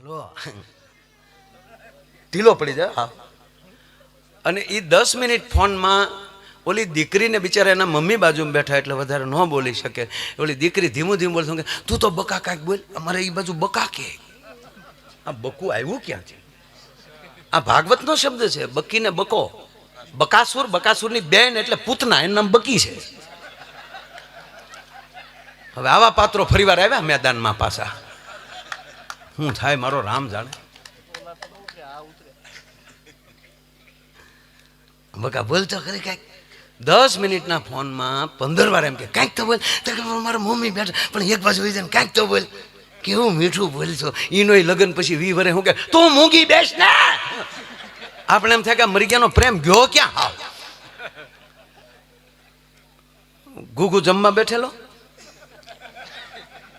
હાલો ઢીલો પડી જાય. હા, અને એ 10 મિનિટ ફોનમાં ઓલી દીકરીને બિચારા એના મમ્મી બાજુમાં બેઠા એટલે વધારે ન બોલી શકે. ઓલી દીકરી ધીમું ધીમું બોલતું કે તું તો બકા કાંઈક બોલ, અમારે એ બાજુ બકા કે. આ બકું આવ્યું ક્યાંથી? આ ભાગવતનો શબ્દ છે, બકીને બકો. બકાસુર, બકાસુરની બેન એટલે પૂતના, એનું નામ બકી છે. હવે આવા પાત્રો ફરીવાર આવ્યા મેદાનમાં પાછા. શું થાય મારો રામ જાણે. બકા બોલતો ખરી કાંઈક. 10 મિનિટના ફોનમાં 15 વાર એમ કે કાંઈક તો બોલ. મારા મમ્મી બેઠા પણ એક બાજુ હોય કાંઈક તો બોલ. કેવું મીઠું બોલશો. એનો લગ્ન પછી 20 વર્ષ હું કે તું મૂંગી બેસ ને. આપણે એમ થાય કે મરી ગયાનો પ્રેમ ગયો ક્યાં? હાવ ગુગુ જમવા બેઠેલો,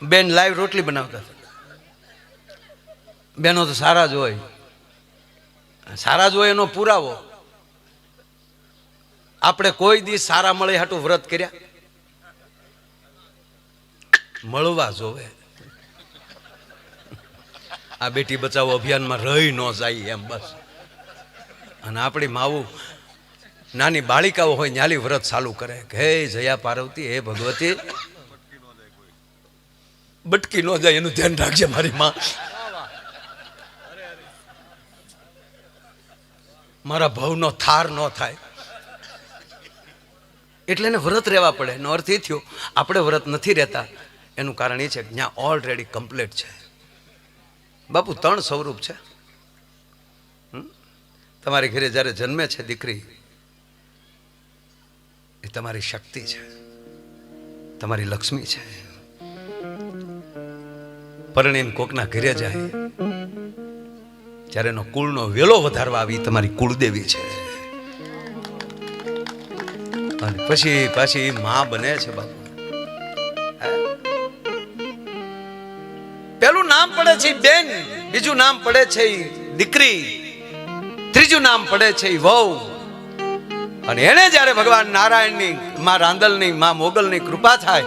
બેન લાઈવ રોટલી બનાવતા. બેનો તો સારા જ હોય, સારા જ હોય એનો પુરાવો. આપણે કોઈ દી સારા મળે હાટું વ્રત કર્યા? મળવા જોવે. આ બેટી બચાવો અભિયાનમાં રહી ન જાય એમ બસ. અને આપણી માવું નાની બાળિકાઓ હોય ન્યાલી વ્રત ચાલુ કરે કે હે જયા પાર્વતી, હે ભગવતી, બટકી ન જાય એનું ધ્યાન રાખજે મારી માં. મારા ભવનો થાર ન થાય. એટલે એને વ્રત રહેવા પડે. એનો અર્થ એ થયો આપણે વ્રત નથી રહેતા એનું કારણ એ છે કે ત્યાં ઓલરેડી કમ્પ્લીટ છે. બાપુ 3 સ્વરૂપ છે. તમારી ઘરે જ્યારે જન્મે છે દીકરી, એ તમારી શક્તિ છે, તમારી લક્ષ્મી છે. પરણીને કોકના ઘરે જાય જ્યારે એનો કુળનો વેલો વધારવા આવી તમારી કુળદેવી છે. અને પછી પાછી માં બને છે બાપુ. પેલું નામ પડે છે બેન, બીજું નામ પડે છે દીકરી, ત્રીજું નામ પડે છે વહુ. અને એને જ્યારે ભગવાન નારાયણની, માં રાંદલની, માં મોગલની કૃપા થાય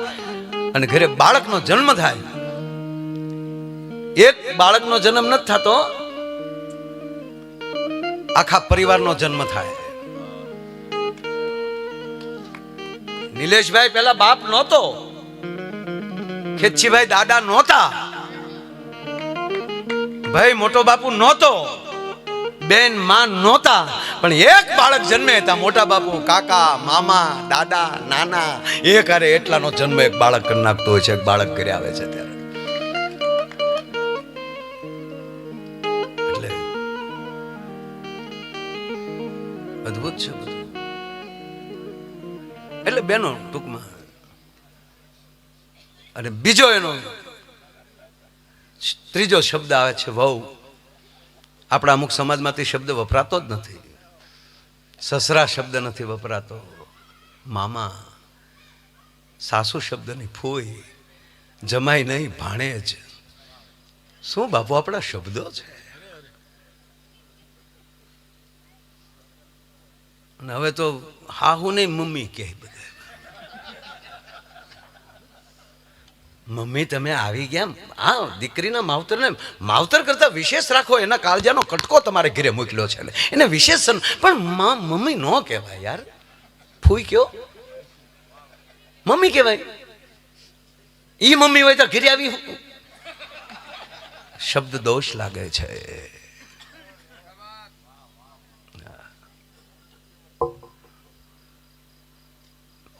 અને ઘરે બાળકનો જન્મ થાય. એક બાળકનો જન્મ નથી થતો, આખા પરિવારનો જન્મ થાય. નિલેશભાઈ પેલા બાપ નહોતો, ખેતજીભાઈ દાદા નહોતા, ભાઈ મોટો બાપુ નહોતો, બેન માં નહોતા, પણ એક બાળક જન્મે ત્યાં મોટા બાપુ, કાકા, મામા, દાદા, નાના એક હારે એટલાનો જન્મ એક બાળક કરી નાખતો હોય છે. એક બાળક કરી આવે છે ત્યારે. એટલે અદ્ભુત છે બધું. એટલે બેનો ટૂંકમાં. અને બીજો એનો ત્રીજો શબ્દ આવે છે વહુ. આપણા અમુક સમાજમાંથી શબ્દ વપરાતો જ નથી. સસરા શબ્દ નથી વપરાતો, મામા, સાસુ શબ્દ નહીં, ફોઈ, જમાઈ નહીં, ભાણેજ. શું બાપુ આપણા શબ્દો છે. અને હવે તો હાહુ નહીં મમ્મી કહે બધા. મમ્મી તમે આવી ગયા. હા, દીકરીના માવતરને માવતર કરતા વિશેષ રાખો. એના કાળજાનો કટકો તમારે ઘરે મોકલ્યો છે એને વિશેષ. પણ મમ્મી ન કહેવાય યાર. ફૂઈ કયો, મમ્મી કહેવાય. ઈ મમ્મી હોય તો ઘરે આવી શબ્દ દોષ લાગે છે.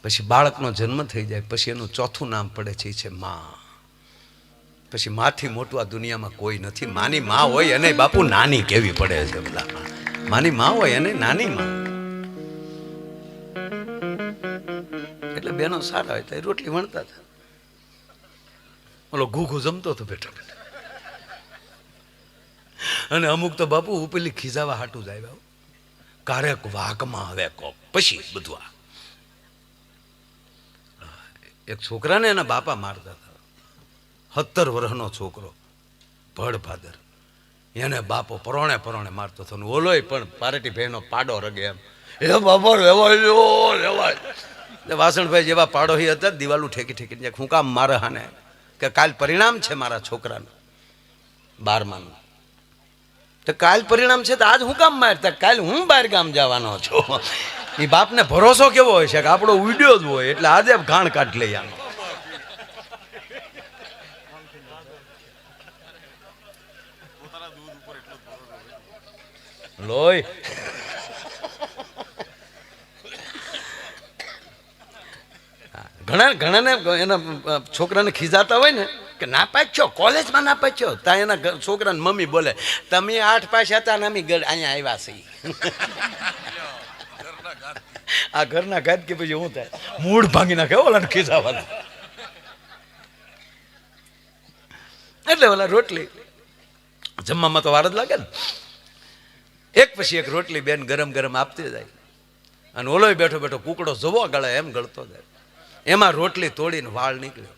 પછી બાળકનો જન્મ થઈ જાય પછી એનું ચોથું નામ પડે છે, એ છે માં. પછી માથી મોટું આ દુનિયામાં કોઈ નથી. માની માં હોય એને બાપુ નાની કેવી પડે છે. માની માં હોય એને નાની માં. એટલે બેનો સારા હોય તો રોટલી વણતા હતા. ઓલો ઘૂઘુ જમતો હતો બેઠો બેઠો. અને અમુક તો બાપુ ઉપેલી ખીજાવા હાટું જ આવ્યા. કારેક વાઘમાં આવે કોક પછી બધું. એક છોકરાને એના બાપા મારતા હતા. 17 વર્ષનો છોકરો, ભડ ભાદર. એને બાપો પરોણે પરોણે મારતો હતો. ઓલોય પણ પારેટી ભાઈનો પાડો રગે એમ. એ બાપા રેવાય. વાસણભાઈ જેવા પાડો હતા, દિવાલું ઠેકી ઠેકી હું કામ મારે હાને કે કાલ પરિણામ છે મારા છોકરાનું 12માનું. તો કાલ પરિણામ છે તો આજ હું કામ મારતા, કાલ હું બહાર ગામ જવાનો છું. એ બાપને ભરોસો કેવો હોય છે કે આપણો વિડીયો જ હોય એટલે આજે ઘાણ કાઢ લઈ આનો. લોય ઘણાને એના છોકરાને ખીજાતા હોય ને કે ના પાછો કોલેજમાં ના પાછો, ત્યાં એના છોકરાને મમ્મી બોલે તમે 8 પાસ હતા ને અમે અહીંયા આવ્યા છીએ. આ ઘરના ઘાત કે પછી શું થાય, મૂળ ભાંગી નાખે ઓલા ખીજાવાના. એટલે ઓલા રોટલી જમવામાં તો વાર જ લાગે ને, એક પછી એક રોટલી બેન ગરમ ગરમ આપતી જાય અને ઓલો બેઠો બેઠો કુકડો જવો ગળે એમ ગળતો જાય. એમાં રોટલી તોડીને વાળ નીકળ્યો,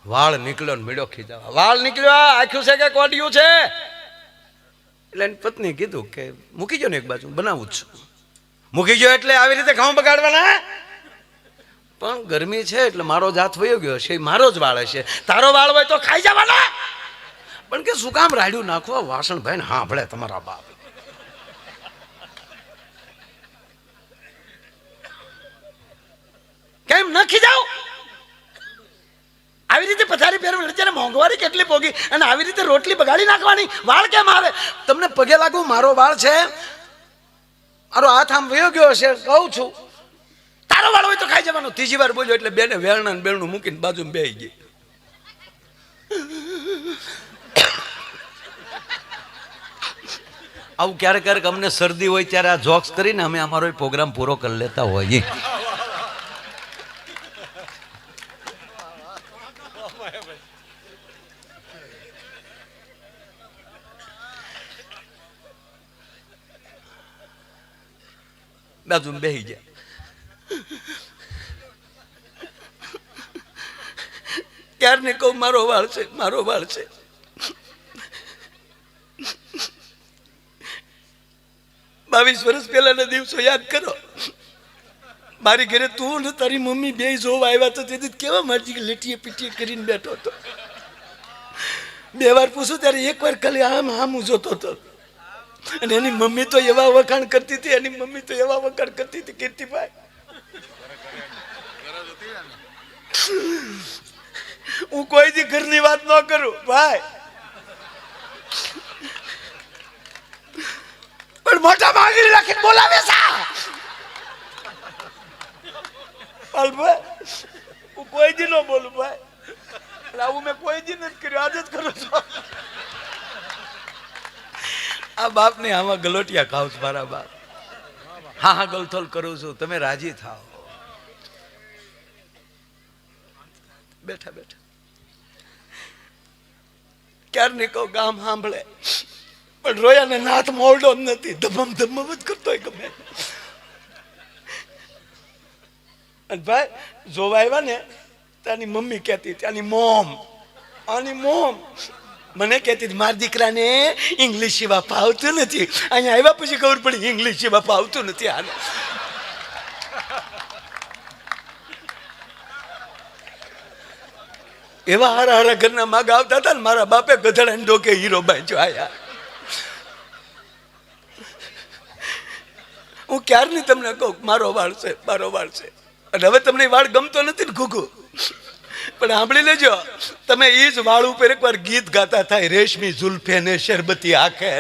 વાળ નીકળ્યો ને મીડો ખીજાવા, વાળ નીકળ્યો આખ્યું છે કે કોડિયું છે? એટલે એની પત્ની કીધું કે મૂકી ગયો ને એક બાજુ બનાવું જ છું. મૂકી ગયો એટલે આવી રીતે ઘઉં બગાડવાના? પણ ગરમી છે એટલે મારો જ હાથ વયો ગયો છે, મારો જ વાળ હશે, તારો વાળ હોય તો ખાઈ જવાના. પણ કે શું કામ રાડ્યું નાખવા વાસણ ભાઈ ને સાંભળે તમારા બાપ. કેમ ન ખીજાવ? આવી રીતે પથારી ફેરવી ત્યારે મોંઘવારી કેટલી પોગી અને આવી રીતે રોટલી બગાડી નાખવાની? વાળ કેમ આવે? તમને પગે લાગુ, મારો વાળ છે, મારો હાથ આમ વયો ગયો હશે, કહું છું તારો વાળ હોય તો ખાઈ જવાનો. ત્રીજી વાર બોલ્યો એટલે બેને વેરણા ને બેરણું મૂકીને બાજુમાં બેસી ગઈ. આવું ક્યારેક ક્યારેક અમને શરદી હોય ત્યારે આ જોક્સ કરીને અમે અમારો પ્રોગ્રામ પૂરો કરી લેતા હોઈએ. બાજુ બેસી ગયા. ક્યારને કહું મારો વાળ છે, મારો વાળ છે. 22 વર્ષ પહેલાના દિવસો યાદ કરો. મારી ઘરે તું ને તારી મમ્મી બે જોવા આવ્યા તો તેથી કેવા મારી લેટીએ પીટીએ કરીને બેઠો હતો. 2 વાર પૂછું ત્યારે 1 વાર ખાલી આમ આમ જોતો હતો. અને એની મમ્મી તો એવા વખાણ કરતી હતી, એની મમ્મી તો એવા વખાણ કરતી હતી કીર્તિભાઈ. હું કોઈ દી ઘરની વાત ન કરું ભાઈ, પણ મોટા માંગણી રાખીને બોલાવે સા. હું કોઈ દી ન બોલું ભાઈ, આવું મેં કોઈ દી નથી કર્યું, આજે જ કરું છું. આ બાપ ને આમાં ગલોટિયા ખાવ છું મારા બાપ. હા હા ગલથોલ કરું છું, તમે રાજી થાવ. બેઠા બેઠા ક્યારે ને કહું ગામ સાંભળે પણ રોયાને નાથ મોરડો જ નથી, ધમમ ધમમ જ કરતો ગમે. અને ભાઈ જોવા આવ્યા ને ત્યાંની મમ્મી કહેતી, ત્યાંની મોમ, આની મોમ મને કહેતી મારા દીકરાને ઇંગ્લિશ સિવા ફાવતું નથી. અહીંયા આવ્યા પછી ખબર પડી ઇંગ્લિશ સિવા ફાવતું નથી આને. એવા હારા હારા ઘરના માગ આવતા હતા ને મારા બાપે ગધડાને ડોકે હીરો બાંધ્યો. આયા હું ક્યારની તમને કહું મારો વાળ છે, મારો વાળ છે. અને હવે તમને વાળ ગમતો નથી ને ઘૂઘું, પણ સાંભળી લેજો, તમે એ જ વાળ ઉપર એકવાર ગીત ગાતા થાય, રેશમી જુલ્ફે ને શરબતી આંખે.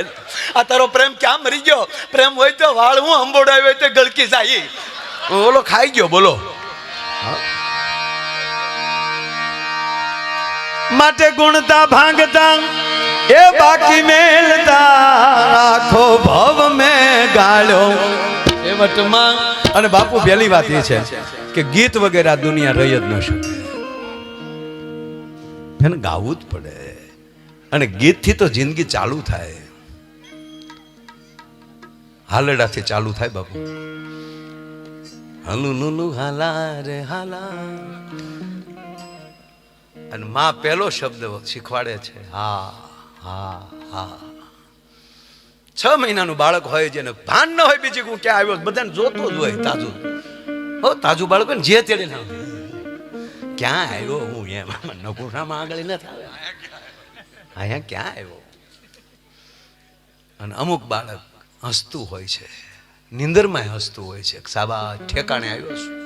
આ તારો પ્રેમ ક્યાં મરી ગયો? પ્રેમ હોય તો વાળ હું અંબોડાવ્યો હોય તો ગળકી જાય. ઓલો ખાઈ ગયો બોલો. માટે ગુણતા ભાંગતા એ બાકી મેલતા આખો ભવ મેં ગાળ્યો એ વટમાં. અને બાપુ પહેલી વાત એ છે કે ગીત વગેરે આ દુનિયા રહી જ ન શકે, એને ગાવું જ પડે. અને ગીતથી તો જિંદગી ચાલુ થાય, હાલડાથી ચાલુ થાય બાપુ. હલુ લુલુ હાલા રે હાલા. અને માં પહેલો શબ્દ શીખવાડે છે હા હા હા. 6 મહિનાનું બાળક હોય જેને ભાન ન હોય બીજી હું ક્યાં આવ્યો બધાને જોતો જ હોય તાજુ. હો તાજુ બાળક ને જે તેડે ના ક્યાં આવ્યો હું એમ નકુરામાં આગળ ન થાય, અહીંયા ક્યાં આવ્યો. અને અમુક બાળક હસતું હોય છે, નિંદરમાં હસતું હોય છે, સાબા ઠેકાણે આવ્યો છું.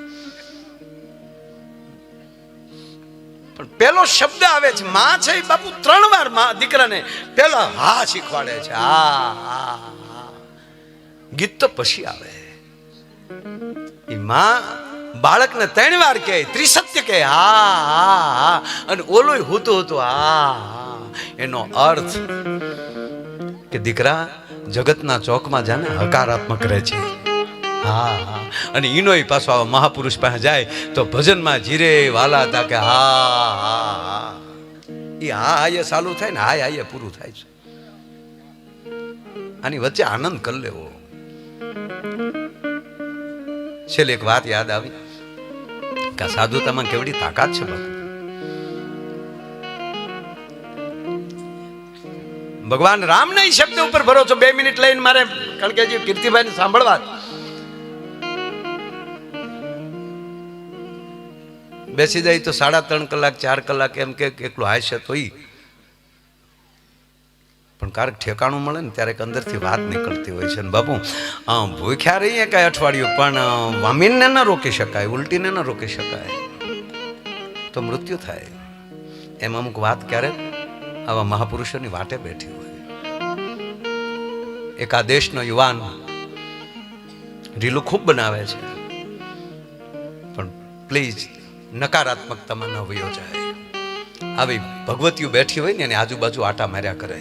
પણ પેલો શબ્દ આવે છે માં છે બાપુ 3 વાર માં દીકરાને પેલો હા શીખવાડે છે. હા ગીત તો પછી આવે. એ માં બાળકને 3 વાર કહે, ત્રિસત્ય કહે હા, અને ઓલોય હોતું હતું હા. એનો અર્થ કે દીકરા જગતના ચોકમાં જાને હકારાત્મક રહે છે. હા, અને ઈનોય પાછો આવા મહાપુરુષ પાસે જાય તો ભજનમાં જીરે વાલા તા કે હા. એ હા એ ચાલુ થાય ને હા એ પૂરું થાય છે. આની વચ્ચે આનંદ કરી લેવો. છેલ્લે એક વાત યાદ આવી કે સાધુતામાં કેવડી તાકાત છે બાપુ. ભગવાન રામના શબ્દ ઉપર ભરોસો. 2 મિનિટ લઈને મારે કારણ કે કીર્તિભાઈ ને સાંભળવા બેસી જાય તો 3.5 કલાક 4 કલાક એમ કે એકલું હાસ્ય તો પણ ક્યારેક ઠેકાણું મળે ને ત્યારે અંદરથી વાત નીકળતી હોય છે. ને બાપુ ભૂખ્યા રહીએ કાંઈ અઠવાડિયું પણ વામીનને ન રોકી શકાય, ઉલટીને ન રોકી શકાય તો મૃત્યુ થાય. એમ અમુક વાત ક્યારેક આવા મહાપુરુષોની વાટે બેઠી હોય. એક આ દેશનો યુવાન રીલું ખૂબ બનાવે છે, પણ પ્લીઝ નકારાત્મકતામાં ન વયો જાય. આવી ભગવતીઓ બેઠી હોય ને એની આજુબાજુ આટા માર્યા કરે,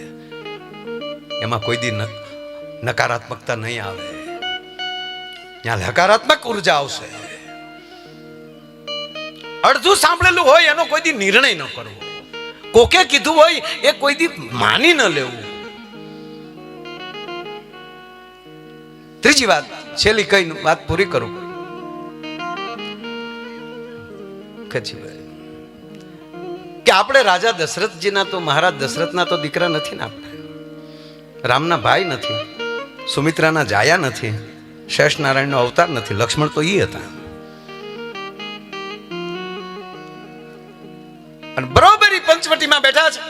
એમાં કોઈ દી નકારાત્મકતા નહીં આવે. ત્યાં હકારાત્મક ઉર્જા આવશે. અડધું સાંભળેલું હોય એનો કોઈ દી નિર્ણય ન કરવો. કોકે કીધું હોય એ કોઈ દી માની ન લેવું. ત્રીજી વાત, છેલ્લી કઈ વાત પૂરી કરું. કે આપણે રાજા દશરથજીના તો મહારાજ દશરથના તો દીકરા નથી ને, આપણે રામના ભાઈ નથી, સુમિત્રાના જાયા નથી, શેષ નારાયણનો અવતાર નથી, લક્ષ્મણ તો ઈ હતા. અને બરોબર પંચવટીમાં બેઠા છે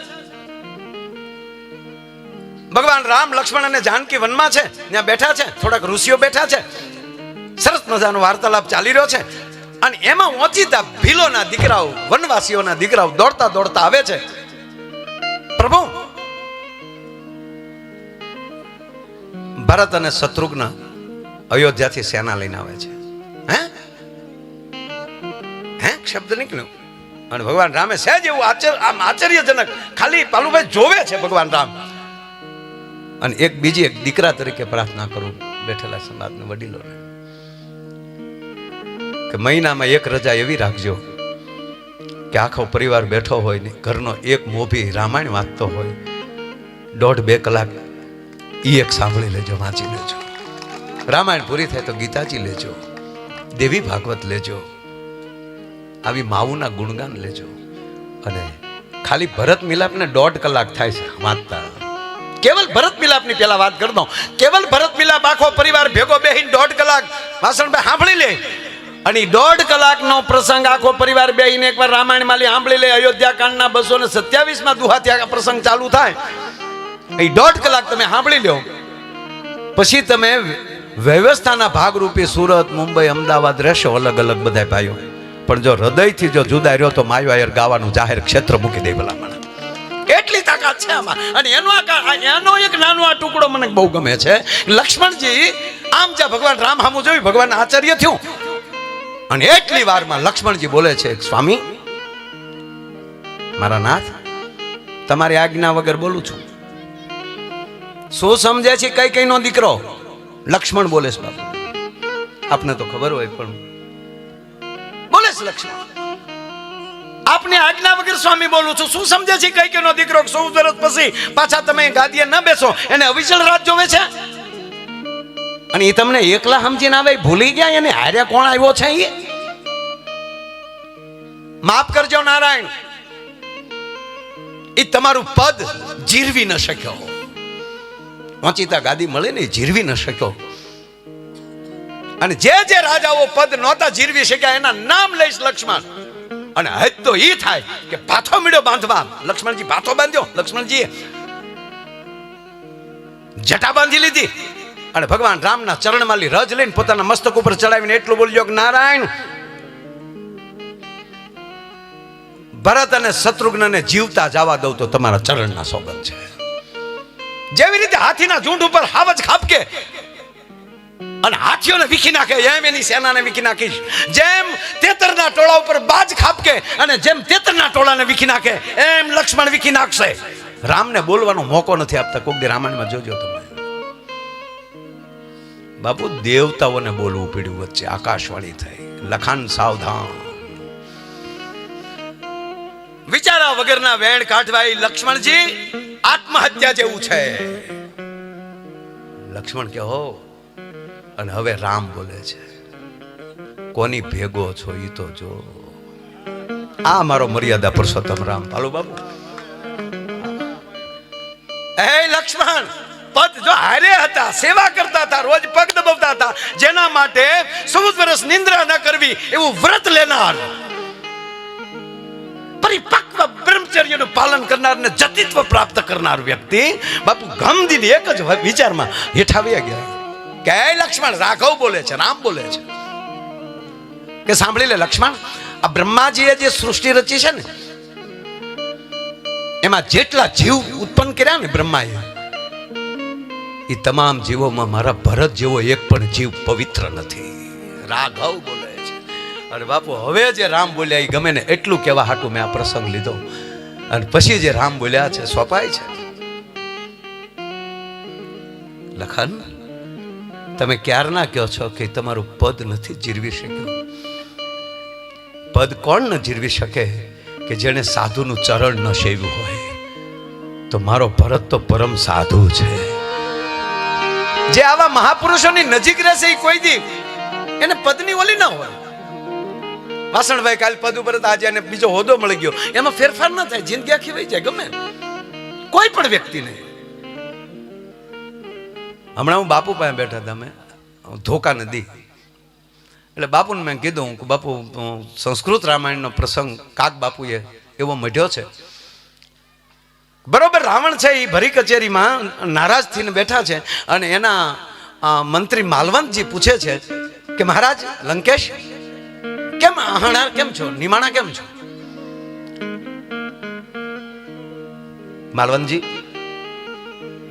ભગવાન રામ, લક્ષ્મણ અને જાનકી વનમાં છે, ત્યાં બેઠા છે. થોડાક ઋષિઓ બેઠા છે, સરસ મજાનો વાર્તાલાપ ચાલી રહ્યો છે. અને એમાં ઓચિતા ભીલોના દીકરાઓ, વનવાસીઓના દીકરાઓ દોડતા દોડતા આવે છે. પ્રભુ, ભરત અને શત્રુઘ્ન અયોધ્યાથી સેના લઈને આવે છે. હે શબ્દ નીકળ્યો. અને ભગવાન રામે સહેજ એવું આશ્ચર્યજનક ખાલી પાલુભાઈ જોવે છે ભગવાન રામ. અને એક બીજી એક દીકરા તરીકે પ્રાર્થના કરું બેઠેલા સમાજના વડીલોને કે મહિનામાં 1 રજા એવી રાખજો કે આખો પરિવાર બેઠો હોય ને ઘરનો એક મોભી રામાયણ વાંચતો હોય, 1.5-2 કલાક એક સાંભળી લેજો, વાંચી લેજો. રામાયણ પૂરી થાય તો ગીતાજી લેજો, દેવી ભાગવત લેજો, આવી માવુના ગુણગાન લેજો. અને ખાલી ભરત મિલાપને 1.5 કલાક થાય છે વાંચતા. કેવલ ભરત મિલાપની પેલા વાત કરી દઉં. કેવલ ભરત મિલાપ આખો પરિવાર ભેગો બેહીને 1.5 કલાક વાસણભાઈ સાંભળી લે. અને 1.5 કલાકનો પ્રસંગ આખો પરિવાર બેહીને એકવાર રામાયણ માલી સાંભળી લે. અયોધ્યા કાંડના 227માં દુહાથી આ પ્રસંગ ચાલુ થાય. એ 1.5 કલાક તમે સાંભળી લો. પછી તમે વ્યવસ્થાના ભાગરૂપે સુરત, મુંબઈ, અમદાવાદ રહેશો અલગ અલગ બધા ભાઈઓ. પણ જો હૃદયથી જો જુદા રહ્યો તો માયો ગાવાનું જાહેર ક્ષેત્ર મૂકી દે ભલામણ. એટલી તાકાત છે આમાં. અને એનો એક નાનો આ ટુકડો મને બહુ ગમે છે. લક્ષ્મણજી આમ જ્યાં ભગવાન રામ સામું જોયું, ભગવાન આશ્ચર્ય થયું. અને એટલી વારમાં લક્ષ્મણજી બોલે છે, સ્વામી મારા નાથ, તમારી આજ્ઞા વગર બોલું છું. શું સમજે છે કઈ કઈ નો દીકરો? લક્ષ્મણ બોલે છે બાપુ. આપને તો ખબર હોય પણ બોલે છે લક્ષ્મણ, આપને આજ્ઞા વગર સ્વામી બોલું છું. શું સમજે છે કઈ કઈ નો દીકરો? 100 વર્ષ પછી પાછા તમે ગાદીએ ન બેસો, એને અવિચળ રાત જોવે છે. અને એ તમને એકલા સમજીને આવે, ભૂલી ગયા એને હાર્યા કોણ આવ્યો છે. એ માફ કરજો નારાયણ, એ તમારું પદ જીરવી ન શક્યો. ઓચિતા ગાદી મળે ને જીરવી ન શક્યો. અને જે જે રાજાઓ પદ નહોતા જીરવી શક્યા એના નામ લઈશ લક્ષ્મણ. અને હજ તો ઈ થાય કે ભાથો મીડ્યો બાંધવા. લક્ષ્મણજી ભાથો બાંધ્યો. લક્ષ્મણજી જટા બાંધી લીધી અને ભગવાન રામના ચરણમાલી રજ લઈને પોતાના મસ્તક ઉપર ચડાવીને એટલું બોલ્યો કે નારાયણ, ભરત અને શત્રુઘ્નને જીવતા જવા દઉં તો તમારા ચરણના સોગંદ છે. જેવી રીતે હાથીના ઝુંડ ઉપર હાવજ ખાપકે અને હાથીઓને વીખી નાખે, એમ એની સેનાને વીખી નાખીશ. જેમ તેતરના ટોળા ઉપર બાજ ખાપકે અને જેમ તેતરના ટોળાને વીખી નાખે, એમ લક્ષ્મણ વીખી નાખશે. રામને બોલવાનો મોકો નથી આપતા. કોક દી રામાયણમાં જોજો તમે. બાપુ દેવતાઓને બોલવું પડ્યું વચ્ચે, આકાશવાણી થઈ, લખાણ સાવધાન. વિચારા વગરના વેણ કાઢવાય લક્ષ્મણજી આત્મહત્યા જેવું છે. લક્ષ્મણ કે હો, અને હવે રામ બોલે છે, કોની ભેગો છો ઈ તો જો. આ મારો મર્યાદા પુરુષોત્તમ રામ. હાલો બાપુ. એ લક્ષ્મણ, પદ જો હારે હતા, સેવા કરતા હતા, રોજ પગ દબાવતા હતા, જેના માટે 14 વર્ષ નિંદ્રા ન કરવી એવું વ્રત લેનાર, પરિપક્વ બ્રહ્મચર્યનું પાલન કરનાર ને જતિત્વ પ્રાપ્ત કરનાર વ્યક્તિ બાપુ ગમદીને એક જ વિચારમાં હેઠાવી ગયા કે લક્ષ્મણ, રાઘવ બોલે છે, રામ બોલે છે કે સાંભળી લે લક્ષ્મણ, આ બ્રહ્માજીએ જે સૃષ્ટિ રચી છે ને, એમાં જેટલા જીવ ઉત્પન્ન કર્યા ને બ્રહ્માએ, એ તમામ જીવોમાં મારા ભરત જેવો એક પણ જીવ પવિત્ર નથી. રાઘવ બોલે છે. અને બાપુ હવે જે રામ બોલ્યા એ ગમે ને એટલું કહેવા હાટું મેં આ પ્રસંગ લીધો. અને પછી જે રામ બોલ્યા છે સોંપાય છે. લખન, તમે ક્યારના કહો છો કે તમારું પદ નથી જીરવી શક્યું. પદ કોણ ન જીરવી શકે કે જેને સાધુનું ચરણ ન સેવ્યું હોય. તો મારો ભરત તો પરમ સાધુ છે. જે આવા મહાપુરુષોની નજીક રહેશે એ કોઈ દી એને પદની ઓલી ના હોય. વાસણભાઈ કાલ પદ ઉપર આજે એને બીજો હોદ્દો મળી ગયો, એમાં ફેરફાર ના થાય. જિંદગી આખી વહી જાય ગમે કોઈ પણ વ્યક્તિને. હમણાં હું બાપુ પાસે બેઠા હતા, અમે ધોકા નદી, એટલે બાપુને મેં કીધું કે બાપુ સંસ્કૃત રામાયણનો પ્રસંગ કાક બાપુએ એવો મઢ્યો છે. બરોબર રાવણ છે એ ભરી કચેરીમાં નારાજ થઈને બેઠા છે અને એના મંત્રી માલવંતજી પૂછે છે કે મહારાજ લંકેશ કેમ અહણાર કેમ છો, નિમાણા કેમ છો? માલવંતજી,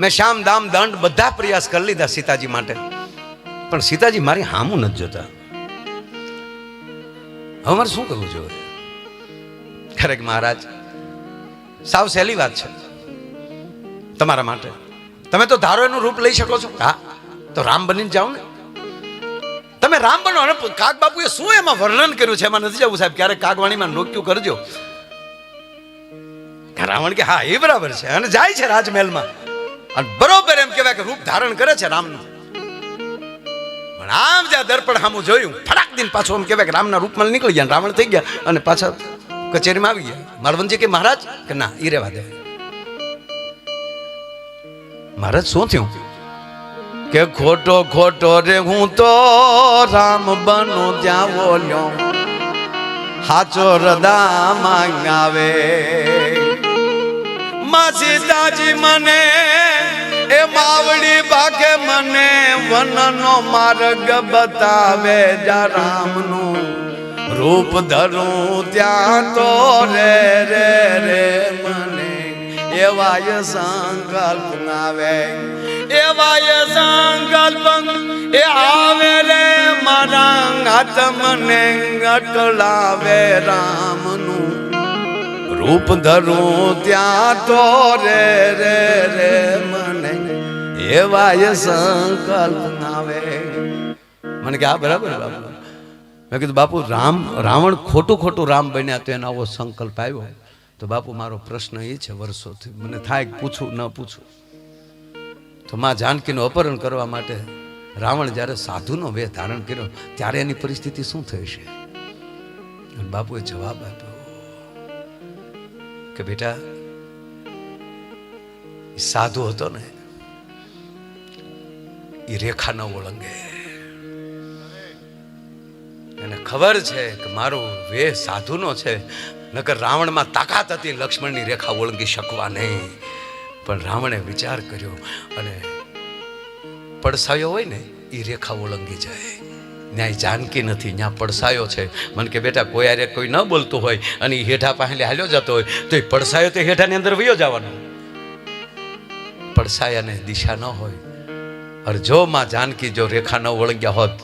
મેં શામ દામ દંડ બધા પ્રયાસ કરી લીધા સીતાજી માટે, પણ સીતાજી મારી હામું નથી જોતા. હવે મારે શું કરવું જોઈએ? ખરેખ મહારાજ સાવ સહેલી વાત છે તમારા માટે. તમે તો ધારો એનું રૂપ લઈ શકો છો. હા, તો રામ બનીને જાઓ ને. તમે રામ બનો. અને કાક બાપુએ શું એમાં વર્ણન કર્યું છે એમાં નથી જવું સાહેબ. ક્યારેક કાગવાણીમાં નોક્યું કરજો. રાવણ કે હા એ બરાબર છે, અને જાય છે રાજમહેલમાં અને બરોબર એમ કહેવાય કે રૂપ ધારણ કરે છે રામનું. પણ આમ જ્યાં દર્પણ સામું જોયું, ફટાક દિન પાછું એમ કહેવાય કે રામના રૂપમાં નીકળી ગયા, રાવણ થઈ ગયા અને પાછા કચેરીમાં આવી ગયા. માલવંતજી કે મહારાજ કે ના ઈ રહેવા દે. મહારાજ શું થયું? કે ખોટો ખોટો રે હું તો રામ બનો ત્યાં બોલ્યો, હાચો હૃદા માંગાવે. માં સીતાજી મને એ માવડી ભાગે મને વનનો માર્ગ બતાવે. જા રામનું રૂપ ધરું ત્યાં તો રે રે રે મને એવાય સંકલ્પ આવે, એવાય સંકલ્પ એ આવે રે મારા હાથ મને અટલાવે. રામનું રૂપ ધરું ત્યાં તો રે રે રે મને એવાય સંકલ્પ આવે. મને કે હા બરાબર બાપુ. મેં કીધું બાપુ રાવણ ખોટું ખોટું રામ બન્યા તો એનો આવો સંકલ્પ આવ્યો. તો બાપુ મારો પ્રશ્ન એ છે, વર્ષોથી મને થાય પૂછું ન પૂછું, તો માં જાનકીનું અપહરણ કરવા માટે રાવણ જ્યારે સાધુનો વેશ ધારણ કર્યો ત્યારે એની પરિસ્થિતિ શું થઈ છે? બાપુએ જવાબ આપ્યો કે બેટા સાધુ હતો ને એ રેખા ન ઓળંગે. એને ખબર છે કે મારો વેશ સાધુનો છે, નકર રાવણમાં તાકાત હતી લક્ષ્મણની રેખા ઓળંગી શકવા નહીં. પણ રાવણે વિચાર કર્યો અને પડસાયો હોય ને એ રેખા ઓળંગી જાય. ન્યાય જાનકી નથી, ત્યાં પડસાયો છે. મને કે બેટા કોઈ આરે કોઈ ન બોલતું હોય અને એ હેઠા પાસે હાલ્યો જતો હોય તો એ પડસાયો તો હેઠાની અંદર વયો જવાનો. પડસાયાને દિશા ન હોય. અરે જો માં જાનકી જો રેખા ન ઓળંગ્યા હોત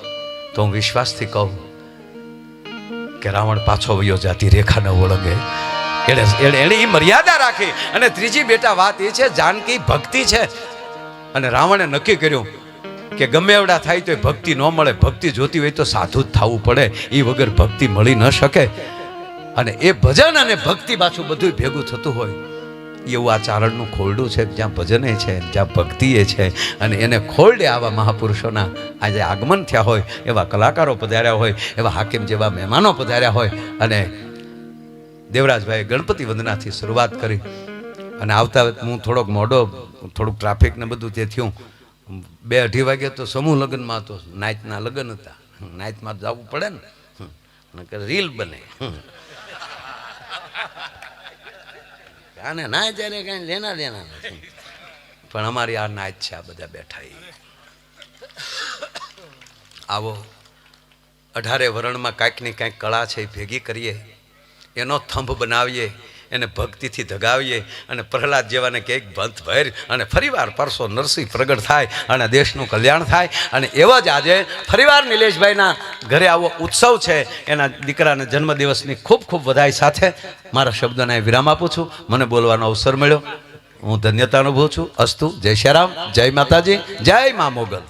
તો હું વિશ્વાસથી કહું કે રાવણ પાછો વયો જાતી, રેખા ન ઓળંગે. એને એ મર્યાદા રાખી. અને ત્રીજી બેટા વાત એ છે, જાનકી ભક્તિ છે. અને રાવણે નક્કી કર્યું કે ગમે એવડા થાય તો ભક્તિ ન મળે. ભક્તિ જોતી હોય તો સાધુ જ થવું પડે, એ વગર ભક્તિ મળી ન શકે. અને એ ભજન અને ભક્તિ પાછું બધું ભેગું થતું હોય એવું આ ચારણનું ખોરડું છે, જ્યાં ભજને છે, જ્યાં ભક્તિએ છે. અને એને ખોરડે આવા મહાપુરુષોના આજે આગમન થયા હોય, એવા કલાકારો પધાર્યા હોય, એવા હાકીમ જેવા મહેમાનો પધાર્યા હોય. અને દેવરાજભાઈ ગણપતિ વંદનાથી શરૂઆત કરી. અને આવતા હું થોડોક મોડો, થોડુંક ટ્રાફિક ને બધું તે થયું. 2-2:30 વાગે તો સમૂહ લગ્નમાં તો નાઈટના લગ્ન હતા. નાઈટમાં જવું પડે ને કે રીલ બને. આને ના જ્યારે કઈ લેના દેના નથી. પણ અમારી આ નાઈટ છે, આ બધા બેઠા. આવો 18 વરણમાં કાંઈક ને કાંઈક કળા છે એ ભેગી કરીએ, એનો થંભ બનાવીએ, એને ભક્તિથી ધગાવીએ. અને પ્રહલાદ જેવાને કંઈક બંધ ભર અને ફરીવાર પરસો નરસિંહ પ્રગટ થાય અને દેશનું કલ્યાણ થાય. અને એવા જ આજે ફરીવાર નિલેશભાઈના ઘરે આવો ઉત્સવ છે. એના દીકરાના જન્મદિવસની ખૂબ ખૂબ વધાઈ સાથે મારા શબ્દોને વિરામ આપું છું. મને બોલવાનો અવસર મળ્યો, હું ધન્યતા અનુભવું છું. અસ્તુ. જય શ્રી રામ, જય માતાજી, જય મા મોગલ.